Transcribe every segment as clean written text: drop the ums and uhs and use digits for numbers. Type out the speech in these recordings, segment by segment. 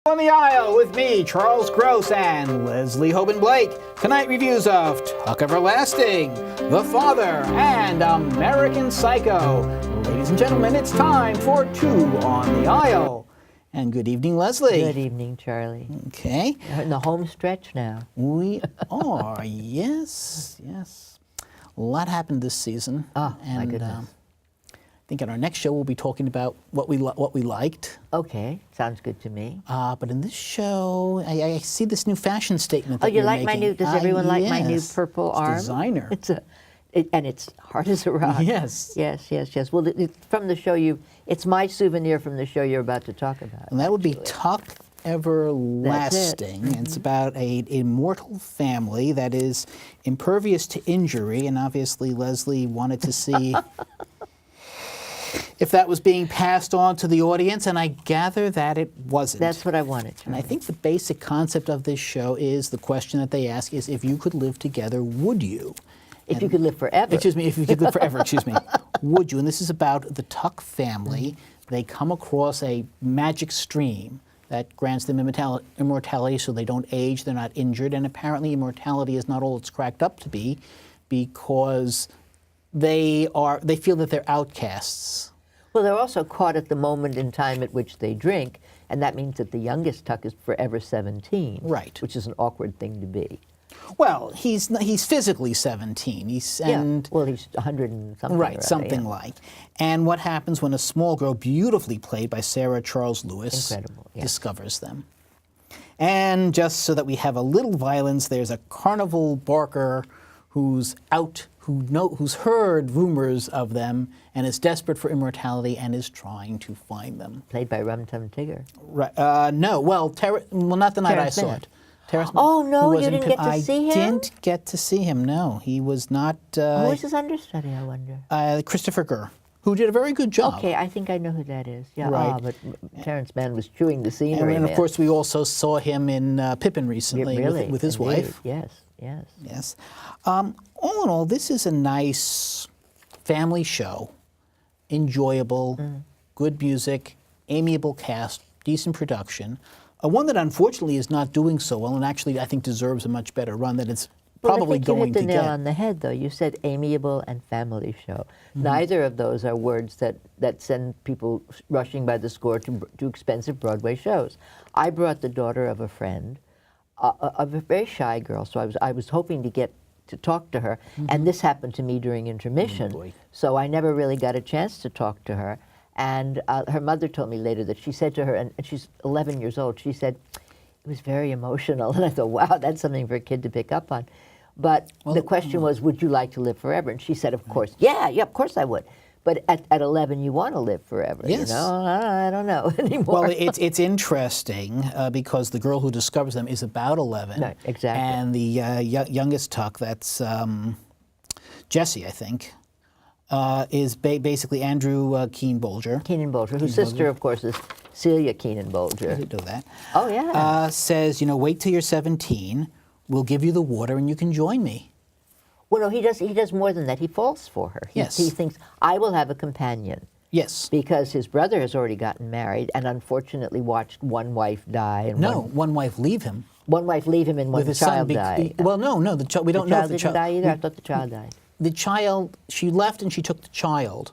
On the Aisle with me, Charles Gross, and Leslie Hoban Blake. Tonight reviews of Tuck Everlasting, The Father, and American Psycho. Ladies and gentlemen, it's time for Two on the Aisle. And good evening, Leslie. Good evening, Charlie. Okay. We're in the home stretch now. We are, yes. A lot happened this season. Oh, my goodness. I think in our next show we'll be talking about what we liked. Okay, sounds good to me. But in this show, I see this new fashion statement. Oh, that you you're like my making. new? Does everyone like my new Yes. purple It's arm? designer. And it's hard as a rock. Yes. Yes. Well, from the show it's my souvenir from the show you're about to talk about. And that would be Tuck Everlasting. That's it. It's about an immortal family that is impervious to injury, and obviously Leslie wanted to see if that was being passed on to the audience, and I gather that it wasn't. That's what I wanted. And I think the basic concept of this show is, the question that they ask is, if you could live together, would you? If you could live forever. Excuse me, if you could live forever, would you? And this is about the Tuck family. They come across a magic stream that grants them immortality, so they don't age, they're not injured, and apparently immortality is not all it's cracked up to be, because they feel that they're outcasts. Well, they're also caught at the moment in time at which they drink, and that means that the youngest Tuck is forever 17. Right. Which is an awkward thing to be. Well, he's physically 17. Well, he's 100 and something. Right, something like. And what happens when a small girl, beautifully played by Sarah Charles Lewis, discovers them? And just so that we have a little violence, there's a carnival barker who's heard rumors of them and is desperate for immortality and is trying to find them. Played by Rum Tum Tigger. Right. No. Well, not the night Terrence I saw Bennett. it. Terrence Oh, no, Bennett, you didn't get to see him? I didn't get to see him, no. He was not... Who was his understudy, I wonder? Christopher Gurr, who did a very good job. Okay, I think I know who that is. Yeah, Right. But Terrence Bennett was chewing the scenery. And of course, we also saw him in Pippin recently with his wife. Yes. All in all, this is a nice family show. Enjoyable, good music, amiable cast, decent production. One that unfortunately is not doing so well, and actually I think deserves a much better run that it's probably going to get. You hit the nail on the head, though. You said amiable and family show. Neither of those are words that send people rushing by the score to expensive Broadway shows. I brought the daughter of a friend, a very shy girl, so I was hoping to get to talk to her, and this happened to me during intermission, so I never really got a chance to talk to her. And her mother told me later that she said to her, and she's 11 years old, she said, it was very emotional. And I thought, wow, that's something for a kid to pick up on. But the question was, would you like to live forever? And she said, of course. Yeah, of course I would. But at 11, you want to live forever. Yes. You know? I don't know anymore. Well, it's interesting because the girl who discovers them is about 11. Right, exactly. And the youngest Tuck, that's Jesse, I think, is basically Andrew Keenan Bolger. Keenan Bolger, whose sister, of course, is Celia Keenan Bolger. I didn't know that. Oh, yeah. Says, wait till you're 17. We'll give you the water and you can join me. Well, no, he does more than that. He falls for her. He thinks, I will have a companion. Yes. Because his brother has already gotten married and unfortunately watched one wife die. And one wife leave him. One wife leave him and one child die. Well, no, we don't know if the child didn't die either? I thought the child died. The child, she left and she took the child.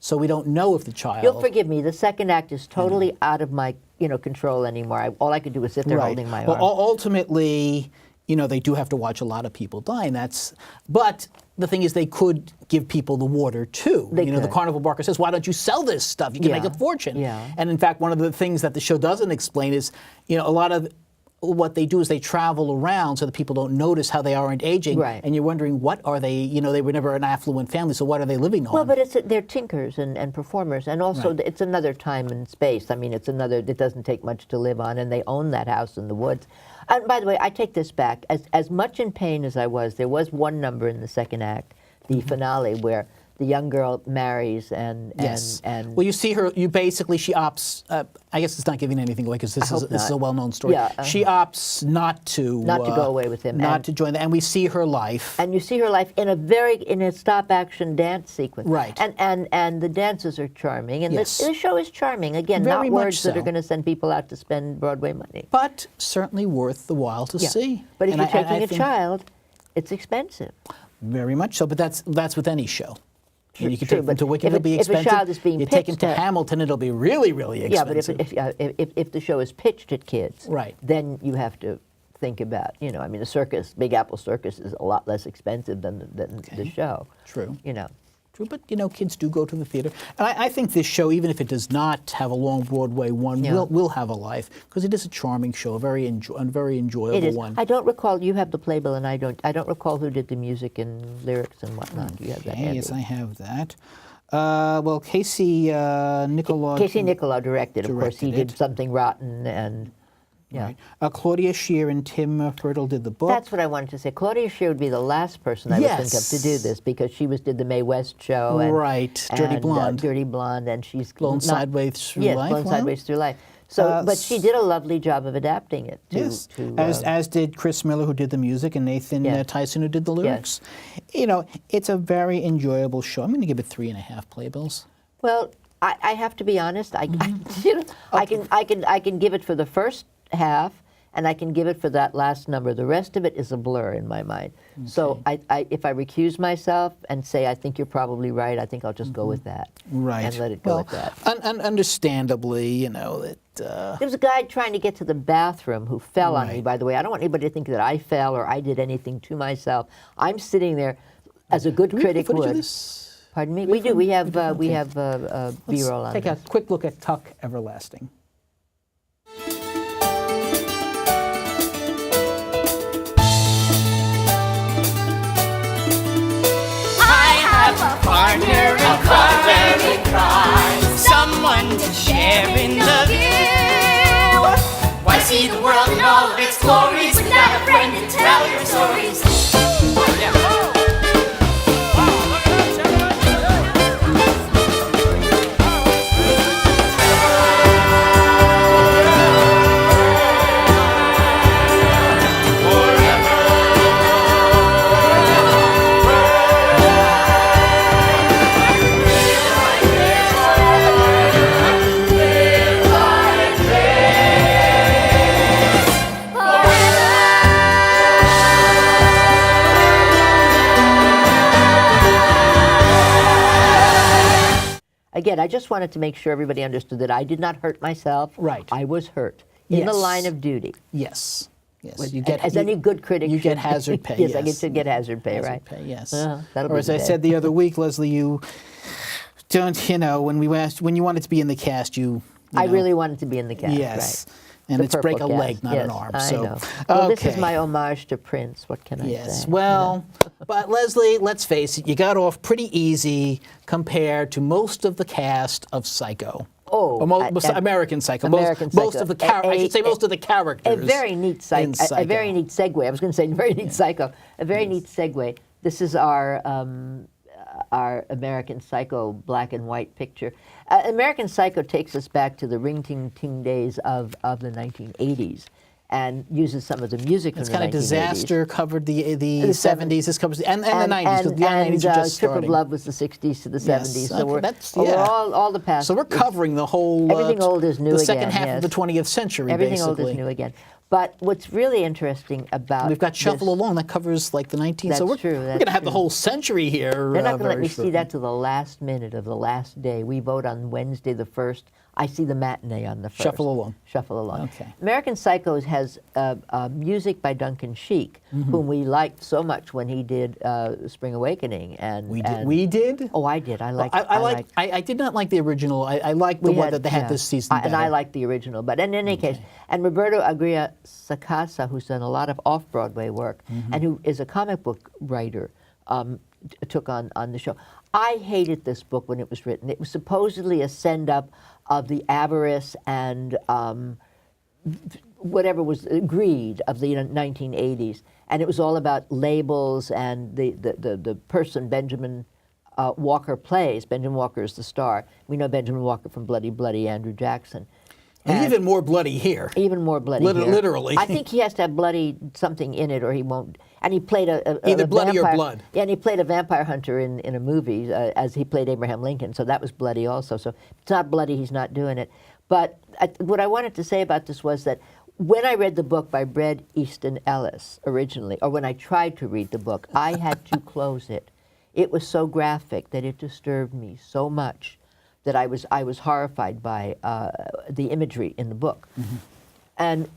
So we don't know if the child... You'll forgive me. The second act is totally out of my control anymore. All I could do was sit there holding my arm. Well, ultimately, they do have to watch a lot of people die, and but the thing is, they could give people the water too. The carnival barker says, why don't you sell this stuff? You can make a fortune. Yeah. And in fact, one of the things that the show doesn't explain is, a lot of what they do is they travel around so that people don't notice how they aren't aging. Right. And you're wondering, what are they, they were never an affluent family, so what are they living on? Well, but they're tinkers and performers, and also it's another time and space. I mean, it doesn't take much to live on, and they own that house in the woods. And by the way, I take this back. As much in pain as I was, there was one number in the second act, the finale, where the young girl marries and well, you see her. She opts. I guess it's not giving anything away because this is a well-known story. Yeah, she opts not to go away with him, not to join. And we see her life. And you see her life in a stop-action dance sequence. Right. And the dances are charming, and Yes. the show is charming. Again, Very not words much that are so. going to send people out to spend Broadway money. But certainly worth the while to see. But if And you're taking I a think child, it's expensive. very much so. But that's with any show. You can True, take them to but Wicked, if it'll be if a expensive. child is being you take them pitched to at- Hamilton, it'll be really, really expensive. Yeah, but if the show is pitched at kids, Right. then you have to think about, I mean, a circus, Big Apple Circus is a lot less expensive than the show. True. True, but kids do go to the theater, and I think this show, even if it does not have a long Broadway run, will have a life because it is a charming show, a very enjoyable It is. one. I don't recall. You have the playbill, and I don't. I don't recall who did the music and lyrics and whatnot. Do you have that handy? Yes, I have that. Well, Casey Nicolau. Casey Nicolau directed. Of course, he directed did Something Rotten, and yeah. Right. Claudia Scheer and Tim Fertel did the book. That's what I wanted to say. Claudia Scheer would be the last person I would think of to do this because she did the Mae West show. And, Right, Dirty Blonde. Dirty Blonde, and she's Blown Sideways Through Life. Blown Sideways Through Life. So, but she did a lovely job of adapting it. As did Chris Miller, who did the music, and Nathan Tyson, who did the lyrics. It's a very enjoyable show. I'm going to give it 3.5 playbills. Well, I have to be honest. I can give it for the first half, and I can give it for that last number. The rest of it is a blur in my mind. Okay. So if I recuse myself and say I think you're probably right, I think I'll just go with that. Right. And let it go with that. Understandably, that. There was a guy trying to get to the bathroom who fell on me, by the way. I don't want anybody to think that I fell or I did anything to myself. I'm sitting there as a good critic would. Of this? Pardon me? We do. We have B-roll on Take this. a quick look at Tuck Everlasting. Partner in crime, someone to share in the view. Why see the world in all of its glories without a friend to tell your stories? Again, I just wanted to make sure everybody understood that I did not hurt myself. Right. I was hurt in the line of duty. Yes. Yes. As any good critic you should. get hazard pay. Yes, I get to get hazard pay, hazard right? Pay, yes. That'll or be as the I day. said the other week, Leslie, you don't. When you wanted to be in the cast, I really wanted to be in the cast. Yes. Right. And The it's break a purple leg, cast. not Yes, an arm. I So, know. Well, this is okay. my homage to Prince. What can I say? Yes. Well, but Leslie, let's face it, you got off pretty easy compared to most of the cast of Psycho. Oh, American Psycho. American most Psycho. of the I should say most of the characters. A very neat in a very neat segue. I was going to say very neat Psycho. A very neat segue. This is our American Psycho black and white picture. American Psycho takes us back to the ring-ting-ting days of the 1980s and uses some of the music from the 1980s. It's kind of disaster covered the 70s. This covers and the 90s. Because the 90s are just Trip starting. of Love was the 60s to the 70s. So we're all the past. So we're covering the whole. Everything old is new the again. second half yes. of the 20th century. Everything basically. old is new again. But what's really interesting about we've got Shuffle Along that covers like the 19th. That's so we're true. going to have the whole century here. They're not going to let me very see that till the last minute of the last day. We vote on Wednesday the 1st. I see the matinee on the 1st. Shuffle Along. Shuffle Along. Okay. American Psycho has music by Duncan Sheik, whom we liked so much when he did Spring Awakening. And we did. Oh, I did. I did not like the original. I liked the one that they had this season. And I liked the original. But in any case, and Roberto Agria Sacasa, who's done a lot of off-Broadway work, and who is a comic book writer, took on the show. I hated this book when it was written. It was supposedly a send-up of the avarice and whatever was greed of the 1980s. And it was all about labels and the person, Benjamin Walker plays. Benjamin Walker is the star. We know Benjamin Walker from Bloody Bloody, Andrew Jackson. And even more bloody here. Even more bloody here. Literally. I think he has to have bloody something in it or he won't. And he played either a bloody vampire, or blood. Yeah, and he played a vampire hunter in a movie as he played Abraham Lincoln. So that was bloody also. So if it's not bloody, he's not doing it. But what I wanted to say about this was that when I read the book by Bret Easton Ellis originally, or when I tried to read the book, I had to close it. It was so graphic that it disturbed me so much that I was horrified by the imagery in the book. Mm-hmm. And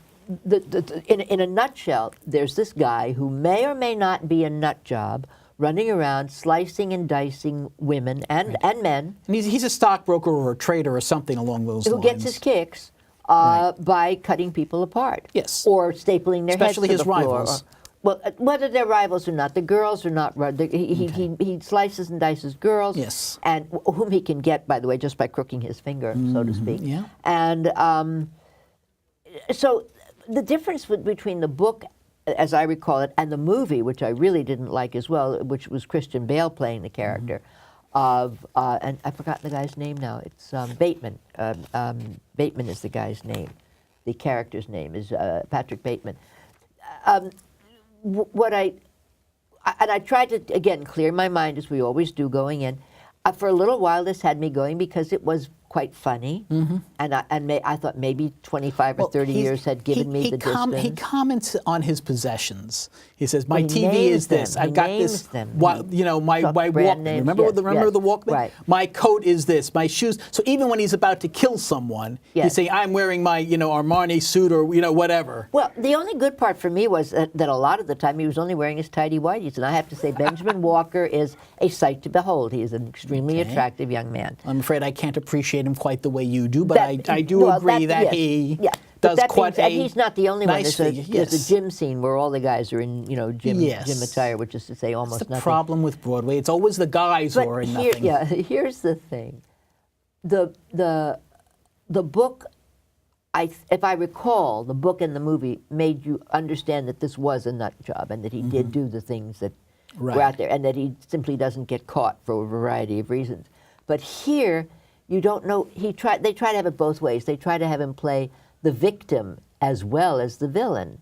in a nutshell, there's this guy who may or may not be a nut job running around slicing and dicing women and men. And he's a stockbroker or a trader or something along those lines. Who gets his kicks by cutting people apart. Yes. Or stapling their Especially heads to the his floor. rivals. Well, whether they're rivals or not, the girls are not. He slices and dices girls, yes, and whom he can get, by the way, just by crooking his finger, so to speak. Yeah. And so the difference between the book, as I recall it, and the movie, which I really didn't like as well, which was Christian Bale playing the character of, and I've forgotten the guy's name now. It's Bateman. Bateman is the guy's name. The character's name is Patrick Bateman. I tried to, again, clear my mind, as we always do going in. For a little while, this had me going because it was quite funny, and I thought maybe 25 or 30 years had given me the distance. He comments on his possessions. He says, "My TV is this. I've got this. My Walkman. Remember the Walkman? Right. My coat is this. My shoes." So even when he's about to kill someone, he's saying, "I'm wearing my Armani suit or whatever." Well, the only good part for me was that a lot of the time he was only wearing his tidy whities, and I have to say Benjamin Walker is a sight to behold. He is an extremely attractive young man. I'm afraid I can't appreciate him quite the way you do, but I do agree that he does quite a and he's not the only nice one. figure. There's a gym scene where all the guys are in gym attire, which is to say almost That's the nothing. problem with Broadway. It's always the guys who are in nothing. Yeah, here's the thing. The book, if I recall, the book and the movie made you understand that this was a nut job and that he did do the things that were out there and that he simply doesn't get caught for a variety of reasons. But here, you don't know. They try to have it both ways. They try to have him play the victim as well as the villain,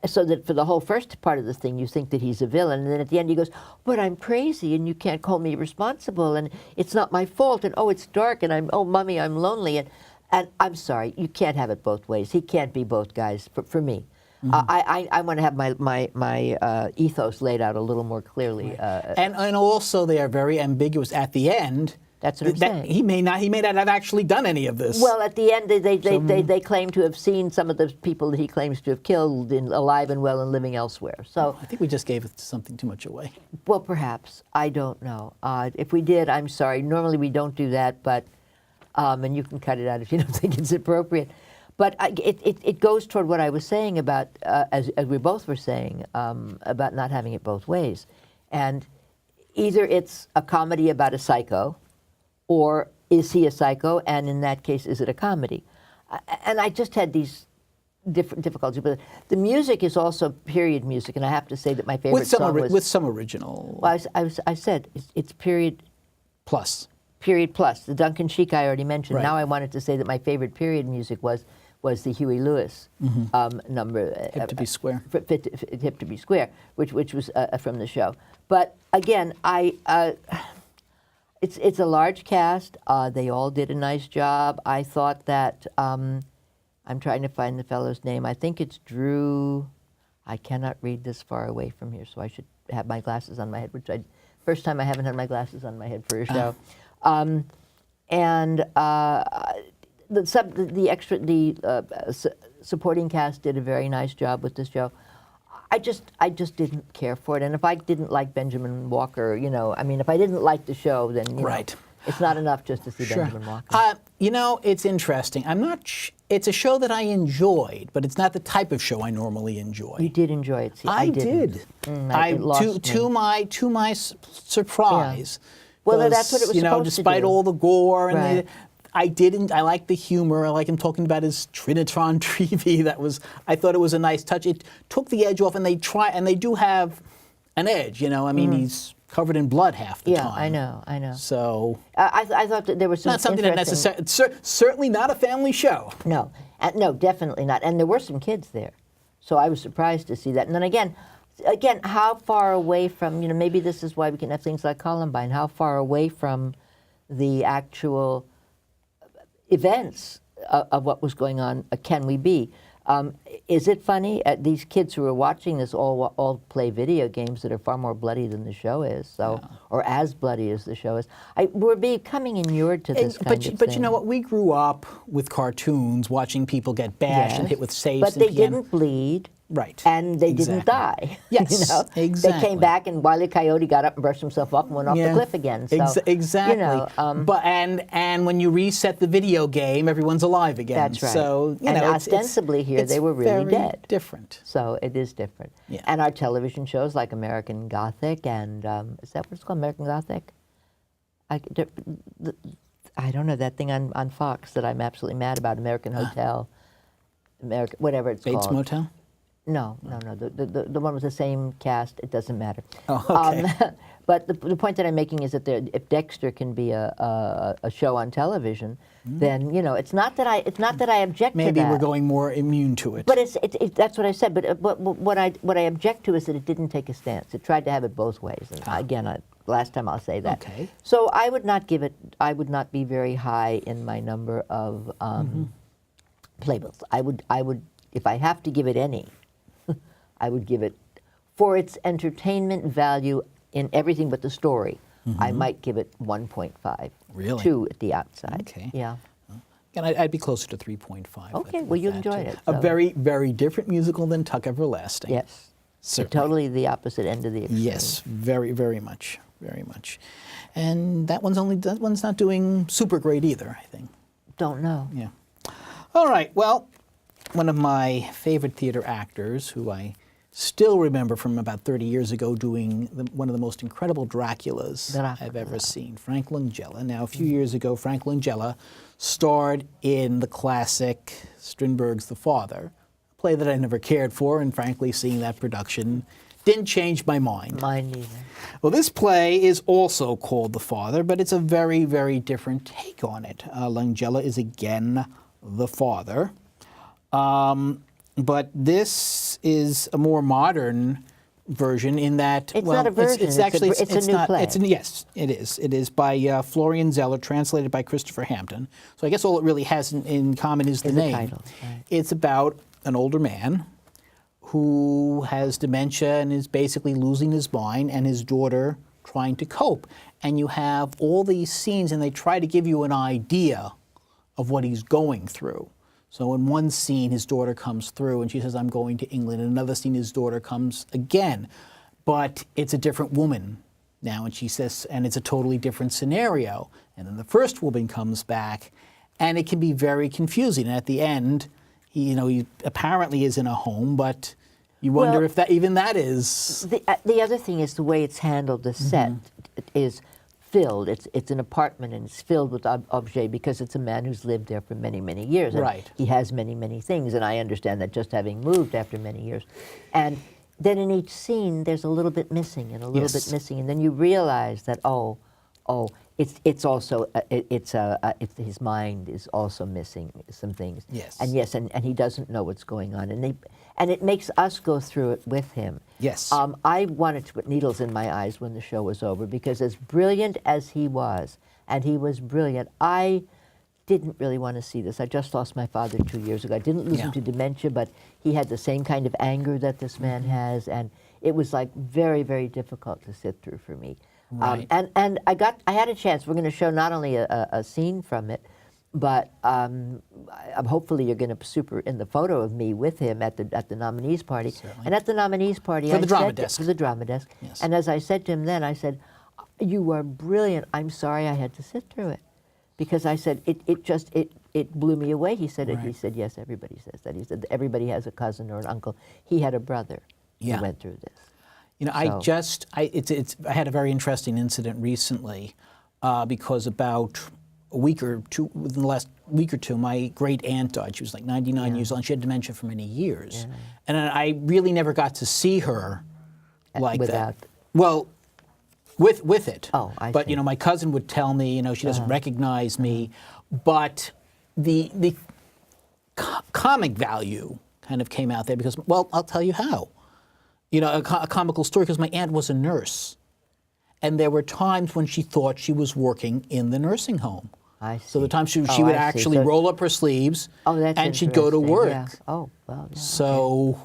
so that for the whole first part of the thing, you think that he's a villain, and then at the end he goes, "But I'm crazy, and you can't call me responsible, and it's not my fault, and oh, it's dark, and Mummy, I'm lonely, and I'm sorry, you can't have it both ways. He can't be both guys for me." I want to have my ethos laid out a little more clearly. And also they are very ambiguous at the end. That's what I'm saying. He may not have actually done any of this. Well, at the end, they claim to have seen some of the people that he claims to have killed alive and well and living elsewhere. So I think we just gave something too much away. Well, perhaps. I don't know. If we did, I'm sorry. Normally we don't do that, but and you can cut it out if you don't think it's appropriate. But it goes toward what I was saying about, as we both were saying, about not having it both ways. And either it's a comedy about a psycho, or is he a psycho, and in that case, is it a comedy? And I just had these different difficulties. But the music is also period music, and I have to say that my favorite song was... With some original... Well, I said it's period... Plus. Period plus. The Duncan Sheik I already mentioned. Right. Now I wanted to say that my favorite period music was the Huey Lewis number. Hip to be Square. Hip to be Square, which was from the show. But again, it's a large cast. They all did a nice job. I thought that, I'm trying to find the fellow's name. I think it's Drew. I cannot read this far away from here, so I should have my glasses on my head, first time I haven't had my glasses on my head for a show. The supporting cast did a very nice job with this show. I just didn't care for it, and if I didn't like Benjamin Walker, if I didn't like the show, then it's not enough just to see Benjamin Walker. It's interesting. I'm not. It's a show that I enjoyed, but it's not the type of show I normally enjoy. You did enjoy it. See, I did. To my surprise. Yeah. Well, that's what it was supposed to do. Despite all the gore and I liked the humor. I like him talking about his Trinitron Trevi. I thought it was a nice touch. It took the edge off, and they do have an edge. You know, I mean, he's covered in blood half the time. Yeah, I know. So I thought that there was some not something that necessarily. Certainly not a family show. No, no, definitely not. And there were some kids there, so I was surprised to see that. And then again, how far away from, you know, maybe this is why we can have things like Columbine. How far away from the actual events of what was going on can we be? Is it funny? These kids who are watching this all play video games that are far more bloody than the show is, so or as bloody as the show is. We're becoming inured to this kind of thing. But you know what? We grew up with cartoons, watching people get bashed and hit with safes. But they didn't bleed. Right. And they didn't die. Yes, you know? exactly. They came back, and Wile E. Coyote got up and brushed himself off and went off the cliff again. So, exactly. You know, but and when you reset the video game, everyone's alive again. That's right. So you and know, ostensibly here they were really very dead. Different. So it is different. Yeah. And our television shows like American Gothic and is that what it's called, American Gothic? I don't know, that thing on Fox that I'm absolutely mad about, American Hotel, American whatever it's Bates called. Motel? No. The one with the same cast. It doesn't matter. Oh, okay. But the point that I'm making is that if Dexter can be a show on television, then you know it's not that I object to that. Maybe we're going more immune to it. But that's what I said. But what I object to is that it didn't take a stance. It tried to have it both ways. And again, last time I'll say that. Okay. So I would not give it. I would not be very high in my number of playbills. I would if I have to give it any. I would give it, for its entertainment value in everything but the story, I might give it 1.5. Really? 2 at the outside. Okay. Yeah. And I'd be closer to 3.5. Okay, well, you enjoyed it. A so. very, very different musical than Tuck Everlasting. Yes. Certainly. Totally the opposite end of the extreme. Yes, very, very much. Very much. And that one's not doing super great either, I think. Don't know. Yeah. All right, well, one of my favorite theater actors, who I still remember from about 30 years ago doing one of the most incredible Draculas I've ever seen, Frank Langella. Now, a few years ago, Frank Langella starred in the classic Strindberg's The Father, a play that I never cared for, and frankly, seeing that production didn't change my mind. Mine neither. Well, this play is also called The Father, but it's a very, very different take on it. Langella is again the father. But this is a more modern version in that it's not a version. It's a new play. Yes, it is. It is by Florian Zeller, translated by Christopher Hampton. So I guess all it really has in common is the name. Title, right. It's about an older man who has dementia and is basically losing his mind, and his daughter trying to cope. And you have all these scenes, and they try to give you an idea of what he's going through. So in one scene, his daughter comes through and she says, I'm going to England. In another scene, his daughter comes again. But it's a different woman now, and she says, and it's a totally different scenario. And then the first woman comes back, and it can be very confusing. And at the end, he apparently is in a home, but you wonder if that is. The other thing is the way it's handled. The set is filled. It's an apartment, and it's filled with objets because it's a man who's lived there for many, many years. And right. He has many, many things, and I understand that just having moved after many years. And then in each scene, there's a little bit missing and a little bit missing, and then you realize that it's also his mind is also missing some things. Yes. And he doesn't know what's going on, and it makes us go through it with him. Yes. I wanted to put needles in my eyes when the show was over, because as brilliant as he was, and he was brilliant, I didn't really want to see this. I just lost my father 2 years ago. I didn't lose him to dementia, but he had the same kind of anger that this man has, and it was like very, very difficult to sit through for me. Right. And I had a chance. We're going to show not only a scene from it, but hopefully you're going to super in the photo of me with him at the nominees party. Certainly. And at the nominees party, For the drama desk. For the drama desk. Yes. And as I said to him then, I said, "You are brilliant. I'm sorry I had to sit through it," because I said it blew me away. He said Right. He said, "Yes, everybody says that." He said, "Everybody has a cousin or an uncle." He had a brother who went through this. I had a very interesting incident recently because about a week or two, within the last week or two, my great aunt died. She was like 99 years old, and she had dementia for many years. And I really never got to see her like without that. Well, with it. Oh, I But see. you know, my cousin would tell me, you know, she doesn't recognize me, but the comic value kind of came out there because, well, I'll tell you how. You know, a comical story, because my aunt was a nurse, and there were times when she thought she was working in the nursing home. I see. So the time she Oh, would I see. actually So- roll up her sleeves, Oh, that's and she'd go to interesting. work. Yeah. Oh, well. Yeah. So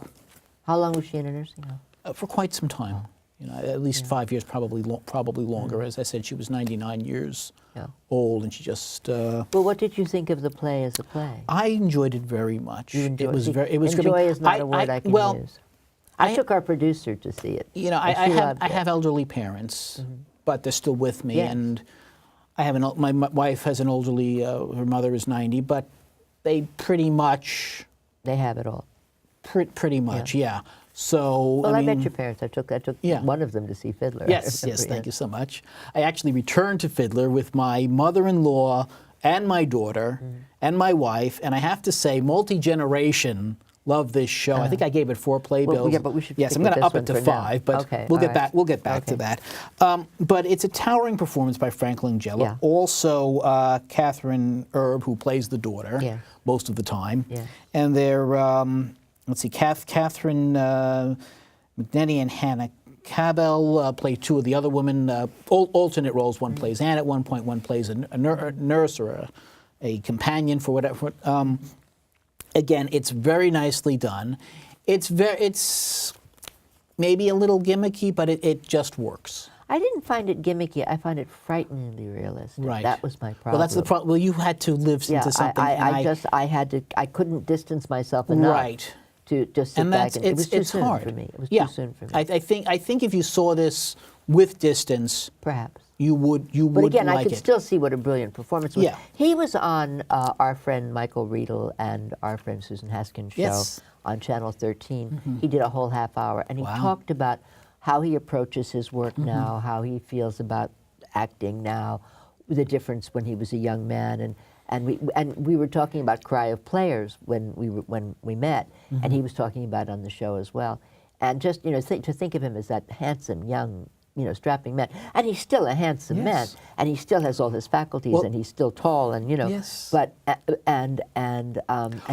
How long was she in a nursing home? for quite some time, you know, at least 5 years, probably longer. As I said, she was 99 years Yeah. old, and she just. Well, what did you think of the play as a play? I enjoyed it very much. You enjoyed It was see, very. It was enjoy gripping. is not a word I can well, use. I took our producer to see it. You know, and she loved I it. have elderly parents, but they're still with me, Yes. and I have my wife has an elderly. Her mother is 90, but they pretty much. They have it all. Pretty much, yeah. So Well, I, mean, met your parents. I took Yeah. one of them to see Fiddler. I Yes, remember, yes, thank you so much. I actually returned to Fiddler with my mother-in-law and my daughter and my wife, and I have to say, multi-generation loved this show. I think I gave it 4 playbills. yeah, but we should Yes, stick I'm with going to this up it one to for now. 5, but Okay, we'll all get right. back. We'll get back to Okay. that. But it's a towering performance by Frank Langella. Yeah. Also, Catherine Erb, who plays the daughter Yeah. most of the time, Yeah. and they're let's see, Catherine McNenny and Hannah Cabell play 2 of the other women, alternate roles. One plays Anne at one point, one plays a nurse or a companion for whatever. Again, it's very nicely done. It's maybe a little gimmicky, but it just works. I didn't find it gimmicky. I find it frighteningly realistic. Right. That was my problem. Well, that's the problem. Well, you had to live Yeah, into something. and I couldn't distance myself enough. Right. To just sit and back that's and it was too it's soon hard for me. It was yeah. too soon for me. I think if you saw this with distance, Perhaps. you would But again, like I could it. still see what a brilliant performance was. Yeah. He was on our friend Michael Riedel and our friend Susan Haskins' show Yes. on Channel 13. He did a whole half hour, and he Wow. talked about how he approaches his work now, how he feels about acting now, the difference when he was a young man, and we were talking about Cry of Players when we met, and he was talking about it on the show as well, and just to think of him as that handsome young, strapping man, and he's still a handsome man, Yes. and he still has all his faculties, Well, and he's still tall, and Yes. but and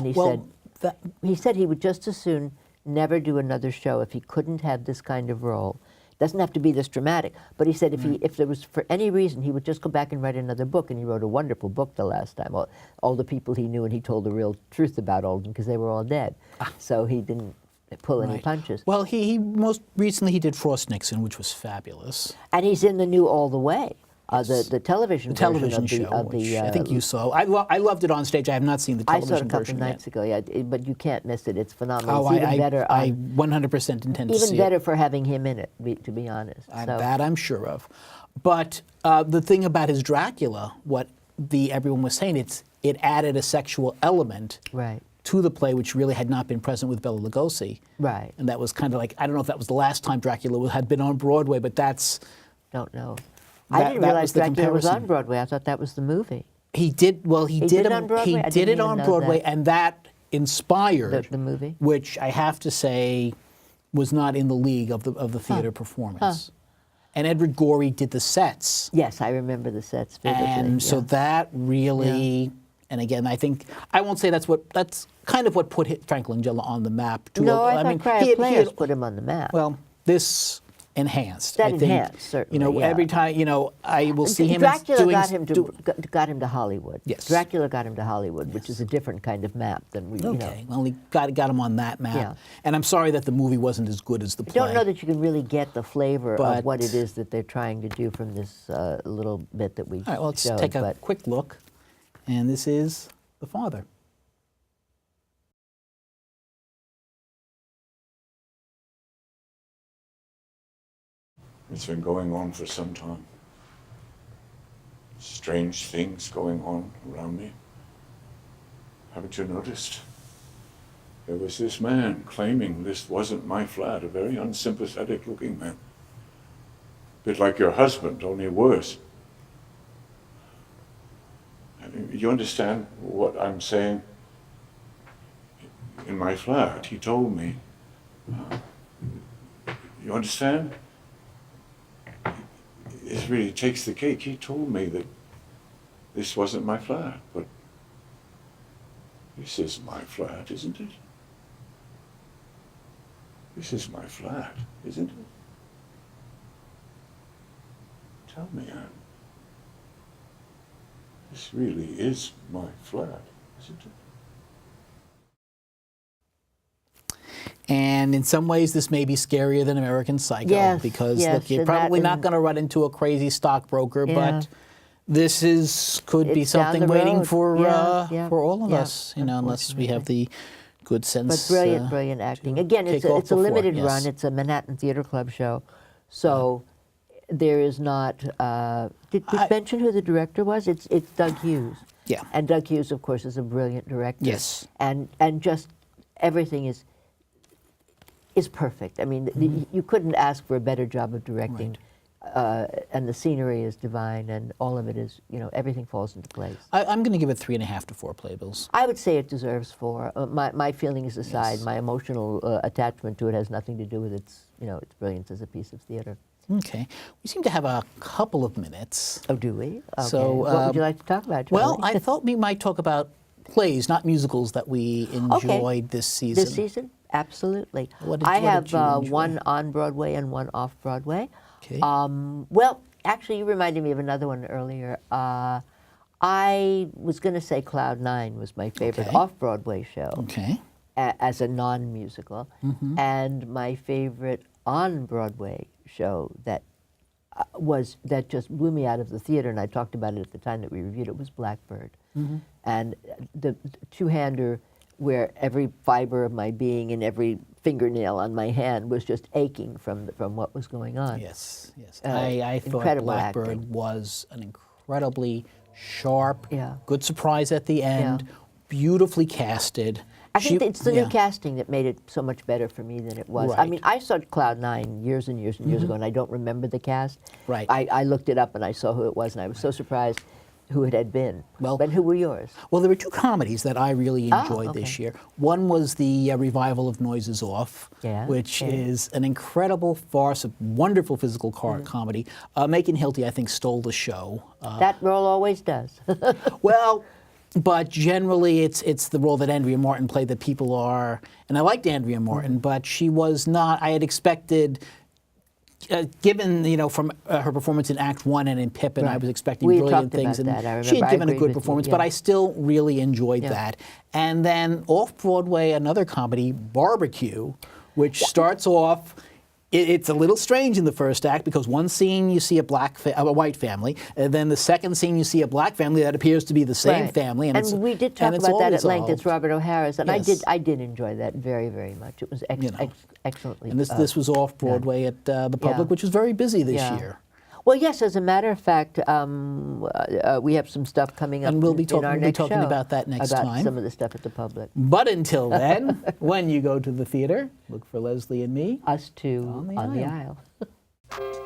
he Well, said he said he would just as soon never do another show if he couldn't have this kind of role. Doesn't have to be this dramatic, but he said if there was for any reason he would just go back and write another book, and he wrote a wonderful book the last time. All the people he knew, and he told the real truth about Oldham because they were all dead, so he didn't pull any Right. punches. Well, he most recently he did Frost Nixon, which was fabulous. And he's in the new All the Way, the television The television version show, of the which I think you saw. I loved it on stage. I have not seen the I saw it television a couple version of yet. nights ago, yeah, but you can't miss it. It's phenomenal. Oh, It's even better. I 100% intend to even see better it. for having him in it, to be honest. So, That I'm sure of. But the thing about his Dracula, what everyone was saying, it added a sexual element right, to the play, which really had not been present with Bela Lugosi. right. And that was kind of like, I don't know if that was the last time Dracula had been on Broadway, but that's, Don't know. I That- didn't that realize was the Dracula was on comparison. Broadway. I thought that was the movie. he did, well, he did it on Broadway? I he did didn't it even on know Broadway, that. and that inspired The movie? which I have to say was not in the league of the theater performance. And Edward Gorey did the sets. Yes, I remember the sets vividly. And so yeah. that really, and again, I won't say that's kind of what put Frank Langella on the map. No, I thought Cry of Players had- put him on the map. Well, this enhanced. That I think, enhanced, certainly, yeah. every time, I will see him Dracula doing. got him to Hollywood. Yes. Dracula got him to Hollywood, which is a different kind of map than we. Okay, well, he got him on that map. Yeah. And I'm sorry that the movie wasn't as good as the I play. don't know that you can really get the flavor But- of what it is that they're trying to do from this little bit that we All right, well, let's showed, take a but quick look. And this is The Father. It's been going on for some time. Strange things going on around me. Haven't you noticed? There was this man claiming this wasn't my flat, a very unsympathetic looking man. A bit like your husband, only worse. You understand what I'm saying? In my flat, he told me. You understand? this really takes the cake. He told me that this wasn't my flat, but this is my flat, isn't it? This is my flat, isn't it? Tell me, Anne. This really is my flat, isn't it? And in some ways, this may be scarier than American Psycho, Yes, because yes, look, you're and probably that- not going to run into a crazy stockbroker, Yeah. but this could be It's down something the waiting road. for Yeah, for all of yeah, us, unless we have the good sense. But brilliant, brilliant acting. Again, take it's a, off it's a before, limited yes. run. It's a Manhattan Theater Club show, so there is not. Did mention who the director was? It's Doug Hughes. Yeah. And Doug Hughes, of course, is a brilliant director. Yes. And just everything is perfect. I mean, you couldn't ask for a better job of directing. And the scenery is divine, and all of it is, everything falls into place. I'm going to give it 3.5 to 4 playbills. I would say it deserves 4. My feelings aside, Yes. my emotional attachment to it has nothing to do with its brilliance as a piece of theater. Okay. We seem to have a couple of minutes. Oh, do we? Okay. So, what would you like to talk about, Charlie? Well, I thought we might talk about plays, not musicals, that we enjoyed this season. This season? Absolutely. What I did you have enjoy? one on Broadway and one off Broadway. Okay. Well, actually, you reminded me of another one earlier. I was going to say Cloud 9 was my favorite Okay. off-Broadway show Okay. as a non-musical, and my favorite on-Broadway show that just blew me out of the theater, and I talked about it at the time that we reviewed it, was Blackbird. And the two-hander where every fiber of my being and every fingernail on my hand was just aching from what was going on. Yes, yes. I thought incredible Blackbird acting. was an incredibly sharp, Yeah. good surprise at the end, beautifully casted. I think it's the yeah. new casting that made it so much better for me than it was. I Right. mean, I saw Cloud 9 years and years and years ago, and I don't remember the cast. Right. I looked it up, and I saw who it was, and I was so surprised who it had been. Well- But who were yours? Well, there were 2 comedies that I really enjoyed okay. this year. One was the revival of Noises Off, Yeah, which yeah. is an incredible farce, a wonderful physical comedy. Macon Hilty, I think, stole the show. That role always does. Well, but generally it's the role that Andrea Martin played that people are, and I liked Andrea Martin, but she was not, I had expected, given, from her performance in Act 1 and in Pippin, I Right. was expecting We brilliant talked about things. And that, I she remember. had I given a agreed good with you, performance, yeah. but I still really enjoyed Yeah. that. And then off-Broadway, another comedy, Barbecue, which starts off, it's a little strange in the first act because one scene you see a white family, and then the second scene you see a black family that appears to be the same Right. family. And we did talk it's about all that at length. resolved. It's Robert O'Hara's, and Yes. I did enjoy that very, very much. It was excellently. And this was off Broadway at the Public, Yeah. which was very busy this Yeah. year. Well, yes. As a matter of fact, we have some stuff coming up, And we'll be in talking- our we'll be next talking show about that next about time. some of the stuff at the Public. But until then, when you go to the theater, look for Leslie and me. Us two On the on the aisle. aisle.